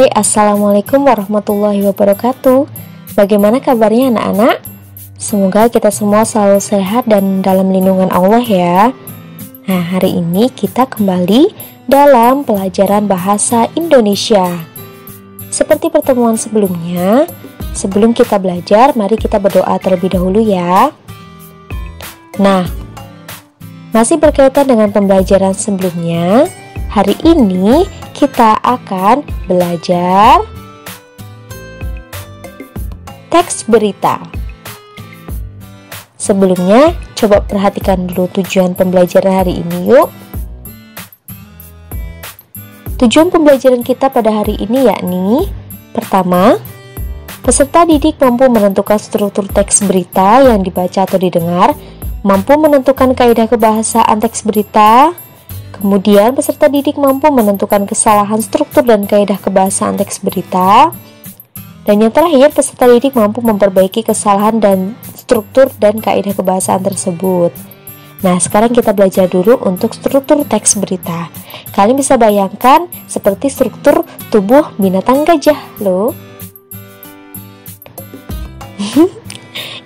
Assalamualaikum warahmatullahi wabarakatuh. Bagaimana kabarnya anak-anak? Semoga kita semua selalu sehat dan dalam lindungan Allah ya. Nah, hari ini kita kembali dalam pelajaran bahasa Indonesia. Seperti pertemuan sebelumnya, sebelum kita belajar, mari kita berdoa terlebih dahulu ya. Nah, masih berkaitan dengan pembelajaran sebelumnya, hari ini kita akan belajar teks berita. Sebelumnya, coba perhatikan dulu tujuan pembelajaran hari ini yuk. Tujuan pembelajaran kita pada hari ini yakni: pertama, peserta didik mampu menentukan struktur teks berita yang dibaca atau didengar, mampu menentukan kaidah kebahasaan teks berita. Kemudian, peserta didik mampu menentukan kesalahan struktur dan kaidah kebahasaan teks berita. Dan yang terakhir, peserta didik mampu memperbaiki kesalahan dan struktur dan kaidah kebahasaan tersebut. Nah, sekarang kita belajar dulu untuk struktur teks berita. Kalian bisa bayangkan seperti struktur tubuh binatang gajah loh.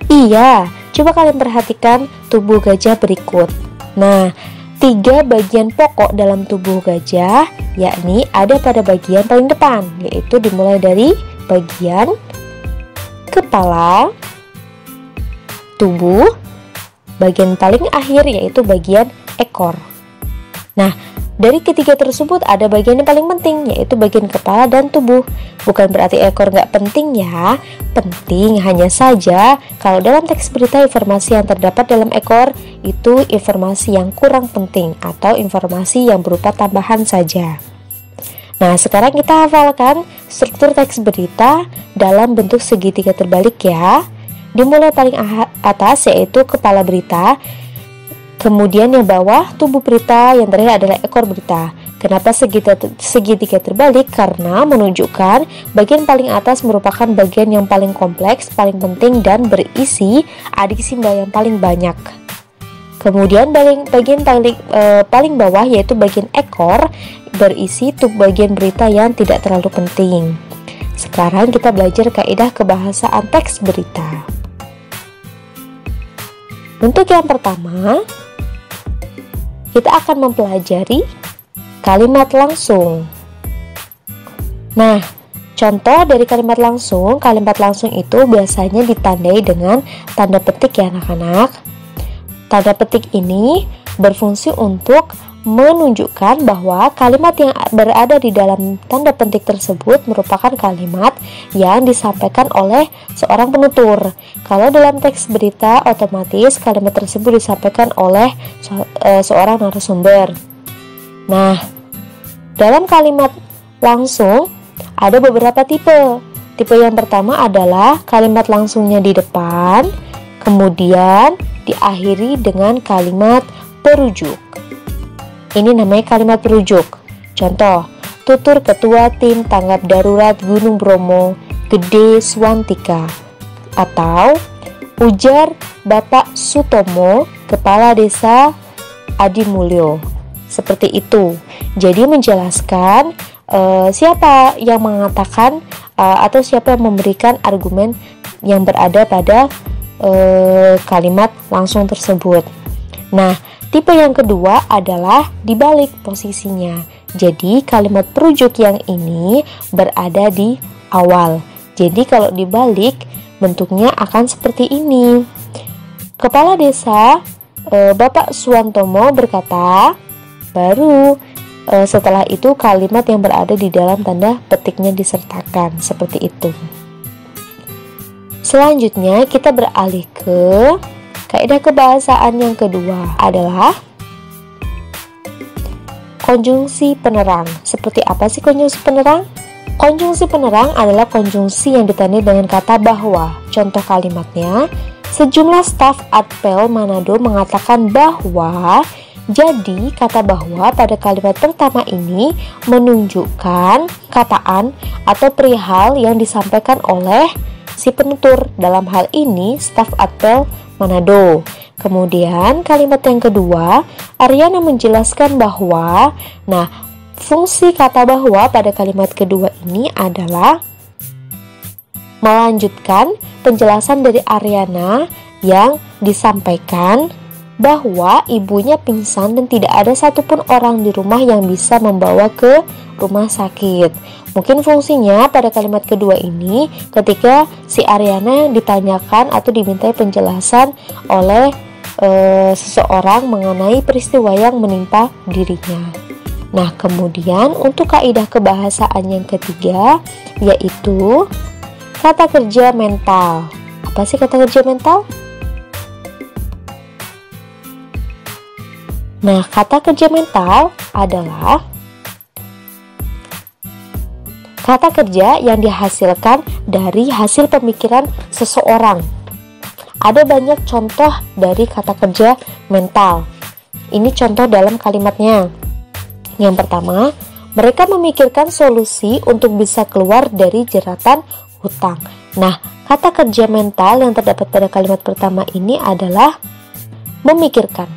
Iya, coba kalian perhatikan tubuh gajah berikut. Nah, 3 bagian pokok dalam tubuh gajah, yakni ada pada bagian paling depan, yaitu dimulai dari bagian kepala, tubuh, bagian paling akhir yaitu bagian ekor. Nah, dari ketiga tersebut ada bagian yang paling penting, yaitu bagian kepala dan tubuh. Bukan berarti ekor nggak penting ya, penting, hanya saja kalau dalam teks berita informasi yang terdapat dalam ekor itu informasi yang kurang penting atau informasi yang berupa tambahan saja. Nah, sekarang kita hafalkan struktur teks berita dalam bentuk segitiga terbalik ya. Dimulai paling atas yaitu kepala berita, kemudian yang bawah tubuh berita, yang terakhir adalah ekor berita. Kenapa segitiga terbalik? Karena menunjukkan bagian paling atas merupakan bagian yang paling kompleks, paling penting, dan berisi adik simbol yang paling banyak. Kemudian bagian paling bawah yaitu bagian ekor berisi bagian berita yang tidak terlalu penting. Sekarang kita belajar kaidah kebahasaan teks berita. Untuk yang pertama, kita akan mempelajari kalimat langsung. Nah, contoh dari kalimat langsung itu biasanya ditandai dengan tanda petik ya anak-anak. Tanda petik ini berfungsi untuk menunjukkan bahwa kalimat yang berada di dalam tanda petik tersebut merupakan kalimat yang disampaikan oleh seorang penutur. Kalau dalam teks berita, otomatis kalimat tersebut disampaikan oleh seorang narasumber. Nah, dalam kalimat langsung ada beberapa tipe. Tipe yang pertama adalah kalimat langsungnya di depan, kemudian diakhiri dengan kalimat perujuk. Ini namanya kalimat perujuk. Contoh, tutur ketua tim tanggap darurat Gunung Bromo, Gede Swantika. Atau, ujar Bapak Sutomo, Kepala Desa Adimulyo. Seperti itu. Jadi menjelaskan siapa yang mengatakan atau siapa yang memberikan argumen yang berada pada kalimat langsung tersebut. Nah, tipe yang kedua adalah dibalik posisinya. Jadi kalimat perujuk yang ini berada di awal. Jadi kalau dibalik bentuknya akan seperti ini. Kepala desa Bapak Suwantomo berkata, baru setelah itu kalimat yang berada di dalam tanda petiknya disertakan, seperti itu. Selanjutnya kita beralih ke kaidah kebahasaan yang kedua adalah konjungsi penerang. Seperti apa sih konjungsi penerang? Konjungsi penerang adalah konjungsi yang ditandai dengan kata bahwa. Contoh kalimatnya, sejumlah staf Atpel Manado mengatakan bahwa. Jadi, kata bahwa pada kalimat pertama ini menunjukkan kataan atau perihal yang disampaikan oleh si penutur. Dalam hal ini, staf Atpel Manado. Kemudian, kalimat yang kedua, Aryana menjelaskan bahwa, nah, fungsi kata bahwa pada kalimat kedua ini adalah melanjutkan penjelasan dari Ariana yang disampaikan bahwa ibunya pingsan dan tidak ada satupun orang di rumah yang bisa membawa ke rumah sakit. Mungkin fungsinya pada kalimat kedua ini ketika si Ariana ditanyakan atau dimintai penjelasan oleh seseorang mengenai peristiwa yang menimpa dirinya. Nah, kemudian untuk kaidah kebahasaan yang ketiga yaitu kata kerja mental. Apa sih kata kerja mental? Nah, kata kerja mental adalah kata kerja yang dihasilkan dari hasil pemikiran seseorang. Ada banyak contoh dari kata kerja mental. Ini contoh dalam kalimatnya. Yang pertama, mereka memikirkan solusi untuk bisa keluar dari jeratan hutang. Nah, kata kerja mental yang terdapat pada kalimat pertama ini adalah memikirkan.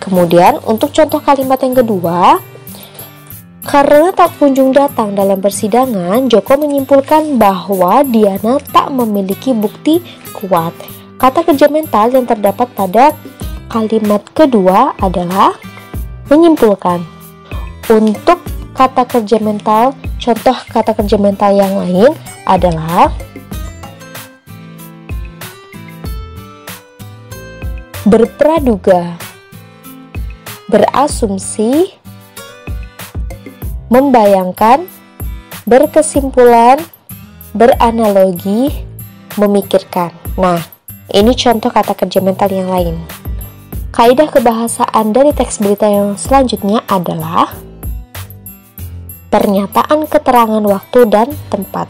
Kemudian, untuk contoh kalimat yang kedua, karena tak kunjung datang dalam persidangan, Joko menyimpulkan bahwa Diana tak memiliki bukti kuat. Kata kerja mental yang terdapat pada kalimat kedua adalah menyimpulkan. Untuk kata kerja mental, contoh kata kerja mental yang lain adalah berpraduga, berasumsi, membayangkan, berkesimpulan, beranalogi, memikirkan. Nah, ini contoh kata kerja mental yang lain. Kaidah kebahasaan dari teks berita yang selanjutnya adalah pernyataan keterangan waktu dan tempat.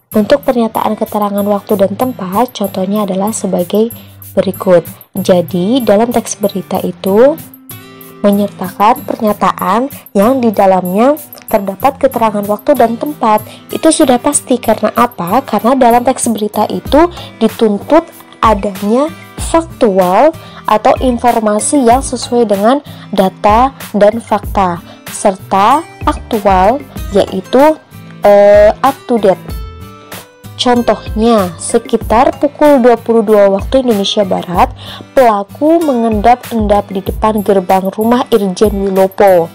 Untuk pernyataan keterangan waktu dan tempat, contohnya adalah sebagai berikut. Jadi, dalam teks berita itu menyertakan pernyataan yang di dalamnya terdapat keterangan waktu dan tempat. Itu sudah pasti. Karena apa? Karena dalam teks berita itu dituntut adanya faktual atau informasi yang sesuai dengan data dan fakta, serta aktual, yaitu up to date. Contohnya, sekitar pukul 22 waktu Indonesia Barat, pelaku mengendap-endap di depan gerbang rumah Irjen Wilopo.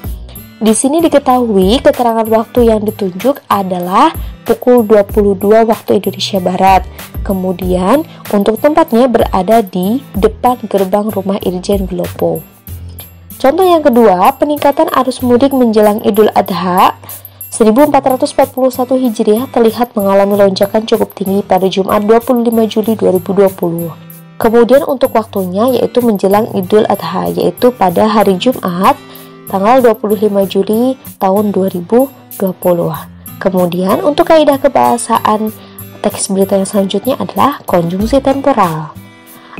Di sini diketahui keterangan waktu yang ditunjuk adalah pukul 22 waktu Indonesia Barat. Kemudian, untuk tempatnya berada di depan gerbang rumah Irjen Wilopo. Contoh yang kedua, peningkatan arus mudik menjelang Idul Adha 1441 Hijriah terlihat mengalami lonjakan cukup tinggi pada Jumat 25 Juli 2020. Kemudian untuk waktunya yaitu menjelang Idul Adha, yaitu pada hari Jumat tanggal 25 Juli tahun 2020. Kemudian untuk kaidah kebahasaan teks berita yang selanjutnya adalah konjungsi temporal.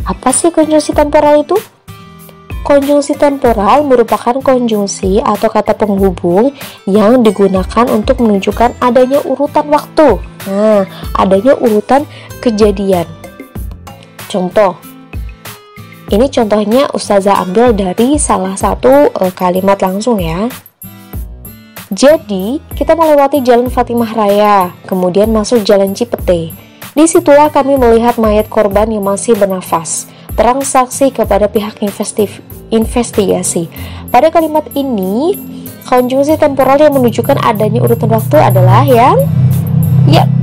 Apa sih konjungsi temporal itu? Konjungsi temporal merupakan konjungsi atau kata penghubung yang digunakan untuk menunjukkan adanya urutan waktu. Nah, adanya urutan kejadian. Contoh. Ini contohnya Ustazah ambil dari salah satu kalimat langsung ya. Jadi, kita melewati Jalan Fatimah Raya, kemudian masuk Jalan Cipete. Disitulah kami melihat mayat korban yang masih bernafas. Terang saksi kepada pihak investigasi. Pada kalimat ini, konjungsi temporal yang menunjukkan adanya urutan waktu adalah yang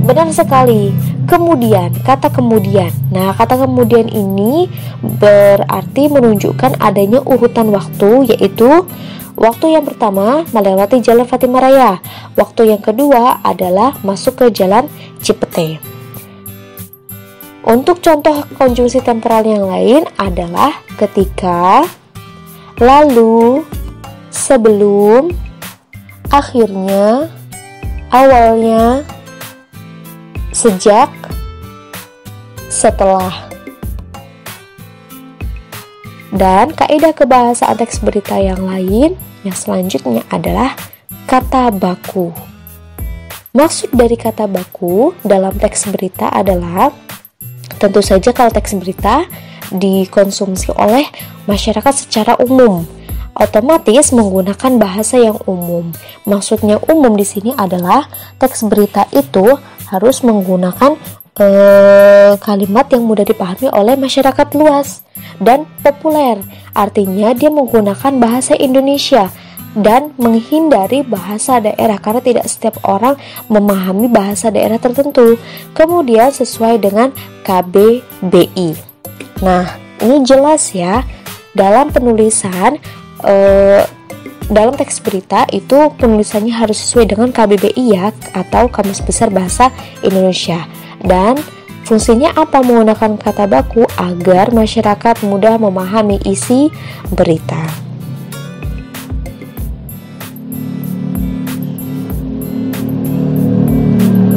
benar sekali. Kemudian, kata kemudian. Nah, kata kemudian ini berarti menunjukkan adanya urutan waktu, yaitu waktu yang pertama melewati Jalan Fatimah Raya. Waktu yang kedua adalah masuk ke Jalan Cipete. Untuk contoh konjungsi temporal yang lain adalah ketika, lalu, sebelum, akhirnya, awalnya, sejak, setelah. Dan kaidah kebahasaan teks berita yang lain yang selanjutnya adalah kata baku. Maksud dari kata baku dalam teks berita adalah tentu saja kalau teks berita dikonsumsi oleh masyarakat secara umum. Otomatis menggunakan bahasa yang umum. Maksudnya umum di sini adalah teks berita itu harus menggunakan kalimat yang mudah dipahami oleh masyarakat luas dan populer. Artinya dia menggunakan bahasa Indonesia dan menghindari bahasa daerah karena tidak setiap orang memahami bahasa daerah tertentu. Kemudian sesuai dengan KBBI. Nah, ini jelas ya, dalam penulisan dalam teks berita itu penulisannya harus sesuai dengan KBBI ya, atau Kamus Besar Bahasa Indonesia. Dan fungsinya apa menggunakan kata baku? Agar masyarakat mudah memahami isi berita.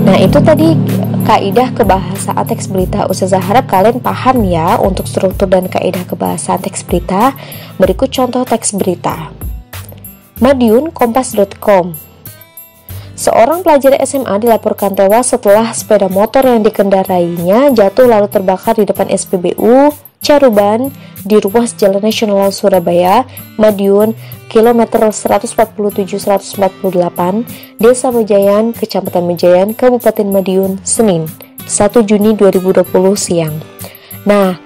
Nah, itu tadi kaidah kebahasaan teks berita. Ustazah harap kalian paham ya untuk struktur dan kaidah kebahasaan teks berita. Berikut contoh teks berita. Madiun, kompas.com. Seorang pelajar SMA dilaporkan tewas setelah sepeda motor yang dikendarainya jatuh lalu terbakar di depan SPBU Caruban di ruas Jalan Nasional Surabaya, Madiun, kilometer 147-148, Desa Mejayan, Kecamatan Mejayan, Kabupaten Madiun, Senin, 1 Juni 2020 siang. Nah,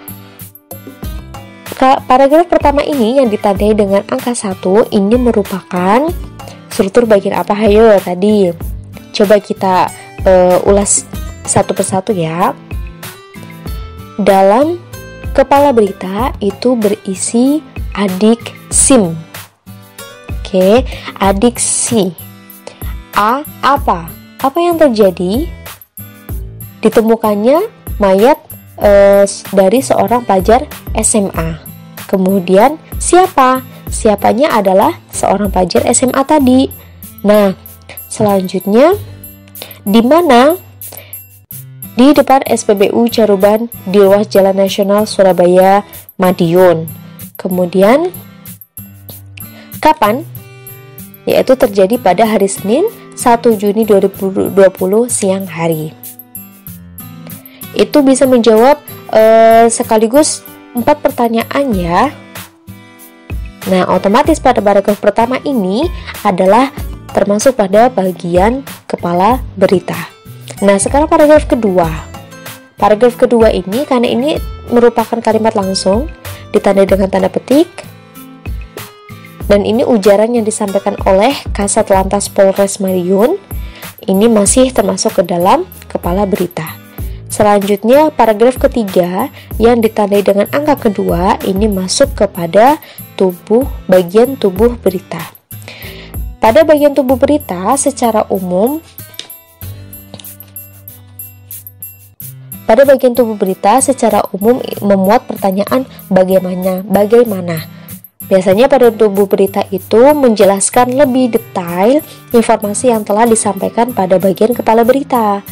paragraf pertama ini yang ditandai dengan angka 1 ini merupakan struktur bagian apa? Hayo tadi. Coba kita ulas satu persatu ya. Dalam kepala berita itu berisi adik SIM. Oke, adik si. A, apa? Apa yang terjadi? Ditemukannya mayat dari seorang pelajar SMA. Kemudian siapa? Siapanya adalah seorang pelajar SMA tadi. Nah, selanjutnya di mana? Di depan SPBU Caruban di ruas Jalan Nasional Surabaya, Madiun. Kemudian kapan? Yaitu terjadi pada hari Senin 1 Juni 2020 siang hari. Itu bisa menjawab sekaligus 4 pertanyaan ya. Nah, otomatis pada paragraf pertama ini adalah termasuk pada bagian kepala berita. Nah, sekarang paragraf kedua. Paragraf kedua ini, karena ini merupakan kalimat langsung, ditandai dengan tanda petik, dan ini ujaran yang disampaikan oleh Kasat Lantas Polres Madiun, ini masih termasuk ke dalam kepala berita. Selanjutnya, paragraf ketiga yang ditandai dengan angka kedua, ini masuk kepada bagian tubuh berita. Pada bagian tubuh berita, secara umum, memuat pertanyaan bagaimana. Biasanya pada tubuh berita itu menjelaskan lebih detail informasi yang telah disampaikan pada bagian kepala berita.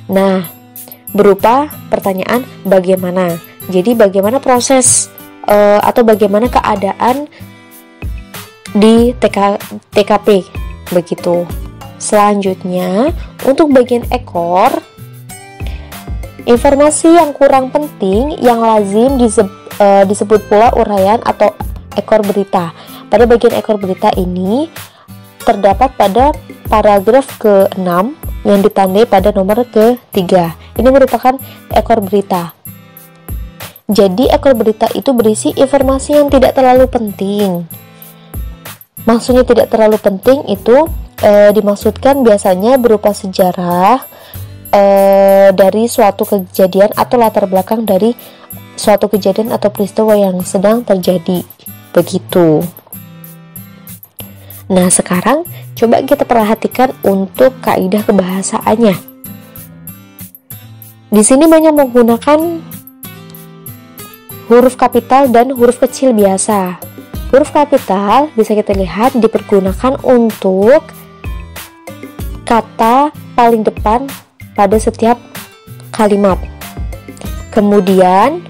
Nah, berupa pertanyaan bagaimana. Jadi bagaimana proses atau bagaimana keadaan di TKP begitu. Selanjutnya, untuk bagian ekor, informasi yang kurang penting yang lazim disebut pula uraian atau ekor berita. Pada bagian ekor berita ini terdapat pada paragraf ke-6 yang ditandai pada nomor ke-3. Ini merupakan ekor berita. Jadi ekor berita itu berisi informasi yang tidak terlalu penting. Maksudnya tidak terlalu penting itu dimaksudkan biasanya berupa sejarah dari suatu kejadian atau latar belakang dari suatu kejadian atau peristiwa yang sedang terjadi. Begitu. Nah, sekarang coba kita perhatikan untuk kaidah kebahasaannya. Di sini banyak menggunakan huruf kapital dan huruf kecil biasa. Huruf kapital bisa kita lihat dipergunakan untuk kata paling depan pada setiap kalimat. Kemudian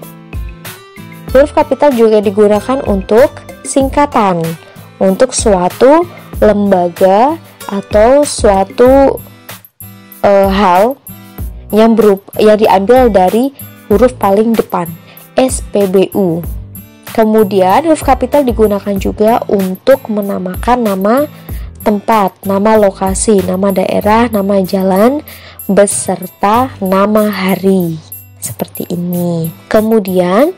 huruf kapital juga digunakan untuk singkatan, untuk suatu lembaga atau suatu hal yang diambil dari huruf paling depan. SPBU. Kemudian huruf kapital digunakan juga untuk menamakan nama tempat, nama lokasi, nama daerah, nama jalan, beserta nama hari. Seperti ini. Kemudian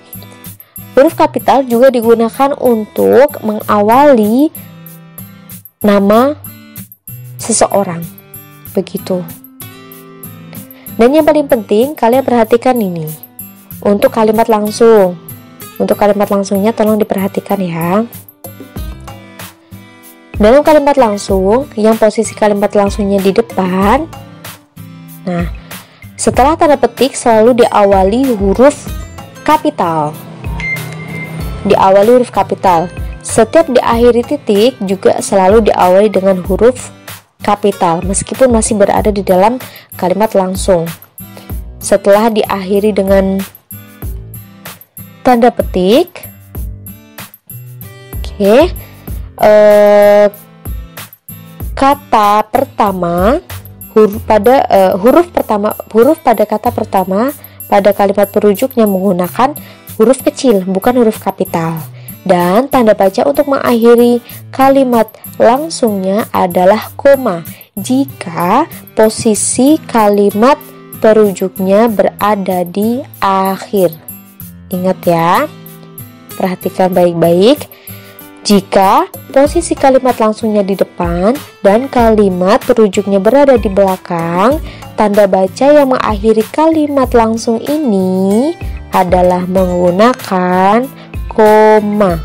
huruf kapital juga digunakan untuk mengawali nama seseorang. Begitu. Dan yang paling penting, kalian perhatikan ini. Untuk kalimat langsung. Untuk kalimat langsungnya tolong diperhatikan ya. Dalam kalimat langsung, yang posisi kalimat langsungnya di depan. Nah, setelah tanda petik selalu diawali huruf kapital. Diawali huruf kapital. Setiap diakhiri titik juga selalu diawali dengan huruf kapital, meskipun masih berada di dalam kalimat langsung. Setelah diakhiri dengan tanda petik, kata pertama huruf pada kata pertama pada kalimat perujuknya menggunakan huruf kecil, bukan huruf kapital. Dan tanda baca untuk mengakhiri kalimat langsungnya adalah koma jika posisi kalimat perujuknya berada di akhir. Ingat ya, perhatikan baik-baik. Jika posisi kalimat langsungnya di depan dan kalimat perujuknya berada di belakang, tanda baca yang mengakhiri kalimat langsung ini adalah menggunakan koma.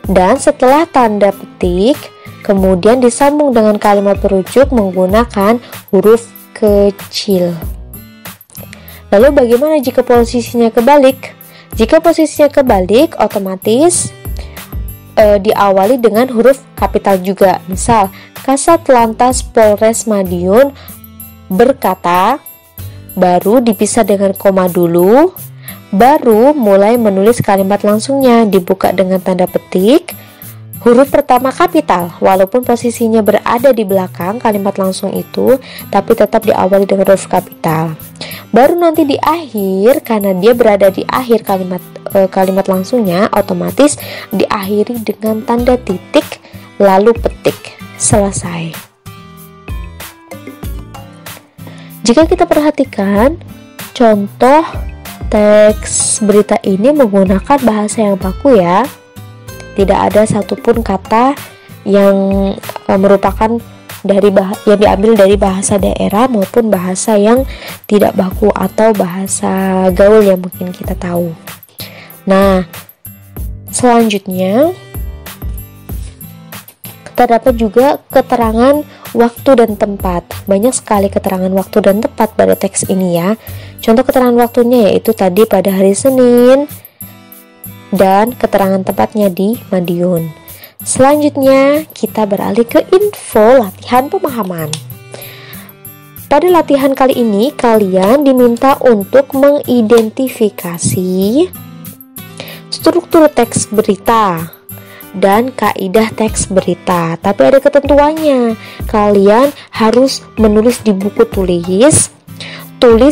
Dan setelah tanda petik, kemudian disambung dengan kalimat perujuk menggunakan huruf kecil. Lalu bagaimana jika posisinya kebalik? Jika posisinya kebalik, otomatis diawali dengan huruf kapital juga. Misal, Kasat Lantas Polres Madiun berkata, baru dipisah dengan koma dulu, baru mulai menulis kalimat langsungnya, dibuka dengan tanda petik, huruf pertama kapital, walaupun posisinya berada di belakang kalimat langsung itu, tapi tetap diawali dengan huruf kapital. Baru nanti di akhir, karena dia berada di akhir kalimat langsungnya, otomatis diakhiri dengan tanda titik, lalu petik. Selesai. Jika kita perhatikan, contoh teks berita ini menggunakan bahasa yang baku ya. Tidak ada satupun kata yang merupakan yang diambil dari bahasa daerah maupun bahasa yang tidak baku atau bahasa gaul yang mungkin kita tahu. Nah, selanjutnya terdapat juga keterangan waktu dan tempat. Banyak sekali keterangan waktu dan tempat pada teks ini ya. Contoh keterangan waktunya yaitu tadi pada hari Senin, dan keterangan tempatnya di Madiun. Selanjutnya kita beralih ke info latihan pemahaman. Pada latihan kali ini kalian diminta untuk mengidentifikasi struktur teks berita dan kaidah teks berita. Tapi ada ketentuannya. Kalian harus menulis di buku tulis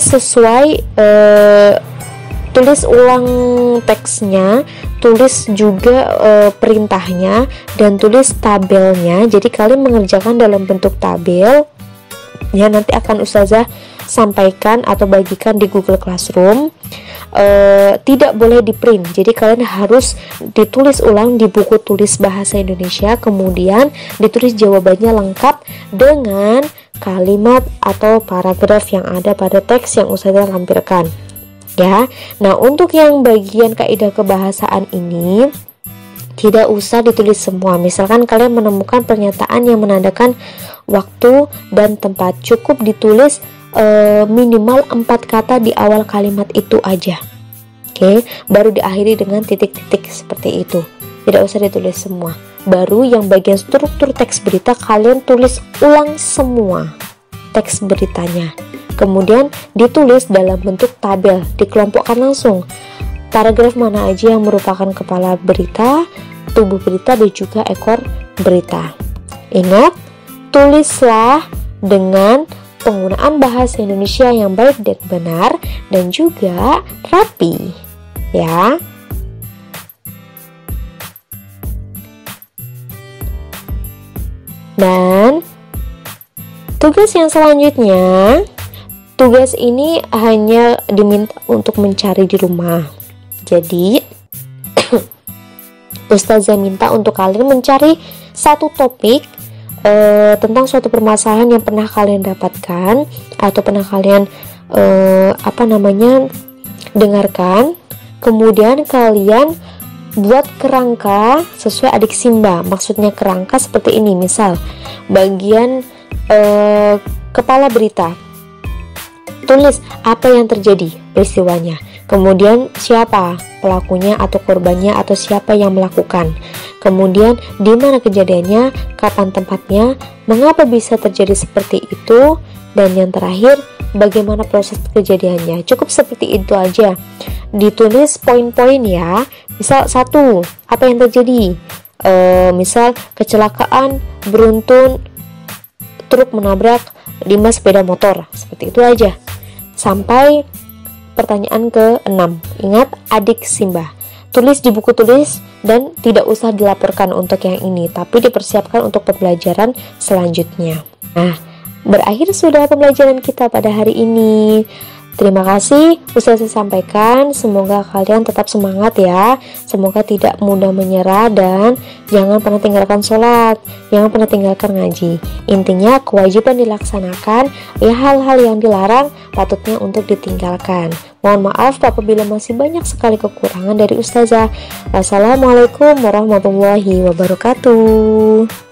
sesuai tulis ulang teksnya, tulis juga perintahnya, dan tulis tabelnya. Jadi kalian mengerjakan dalam bentuk tabel ya, nanti akan Ustazah sampaikan atau bagikan di Google Classroom. Tidak boleh di print, jadi kalian harus ditulis ulang di buku tulis bahasa Indonesia, kemudian ditulis jawabannya lengkap dengan kalimat atau paragraf yang ada pada teks yang Ustazah lampirkan ya. Nah, untuk yang bagian kaidah kebahasaan ini tidak usah ditulis semua. Misalkan kalian menemukan pernyataan yang menandakan waktu dan tempat, cukup ditulis minimal 4 kata di awal kalimat itu aja. Oke, baru diakhiri dengan titik-titik seperti itu. Tidak usah ditulis semua. Baru yang bagian struktur teks berita kalian tulis ulang semua teks beritanya. Kemudian ditulis dalam bentuk tabel, dikelompokkan langsung. Paragraf mana aja yang merupakan kepala berita, tubuh berita, dan juga ekor berita. Ingat, tulislah dengan penggunaan bahasa Indonesia yang baik dan benar dan juga rapi, ya. Dan tugas yang selanjutnya, tugas ini hanya diminta untuk mencari di rumah. Jadi, Ustazah minta untuk kalian mencari satu topik tentang suatu permasalahan yang pernah kalian dapatkan atau pernah kalian dengarkan. Kemudian kalian buat kerangka sesuai adik Simba. Maksudnya kerangka seperti ini, misal bagian kepala berita, tulis apa yang terjadi peristiwanya, kemudian siapa pelakunya atau korbannya atau siapa yang melakukan, kemudian di mana kejadiannya, kapan tempatnya, mengapa bisa terjadi seperti itu, dan yang terakhir bagaimana proses kejadiannya. Cukup seperti itu aja. Ditulis poin-poin ya. Misal 1, apa yang terjadi? Misal kecelakaan beruntun truk menabrak 5 sepeda motor. Seperti itu aja. Sampai pertanyaan ke-6. Ingat adik Simba. Tulis di buku tulis dan tidak usah dilaporkan untuk yang ini, tapi dipersiapkan untuk pembelajaran selanjutnya. Nah, berakhir sudah pembelajaran kita pada hari ini. Terima kasih Ustazah sampaikan. Semoga kalian tetap semangat ya. Semoga tidak mudah menyerah dan jangan pernah tinggalkan sholat, jangan pernah tinggalkan ngaji. Intinya kewajiban dilaksanakan, ya hal-hal yang dilarang patutnya untuk ditinggalkan. Mohon maaf apabila masih banyak sekali kekurangan dari Ustazah. Wassalamualaikum warahmatullahi wabarakatuh.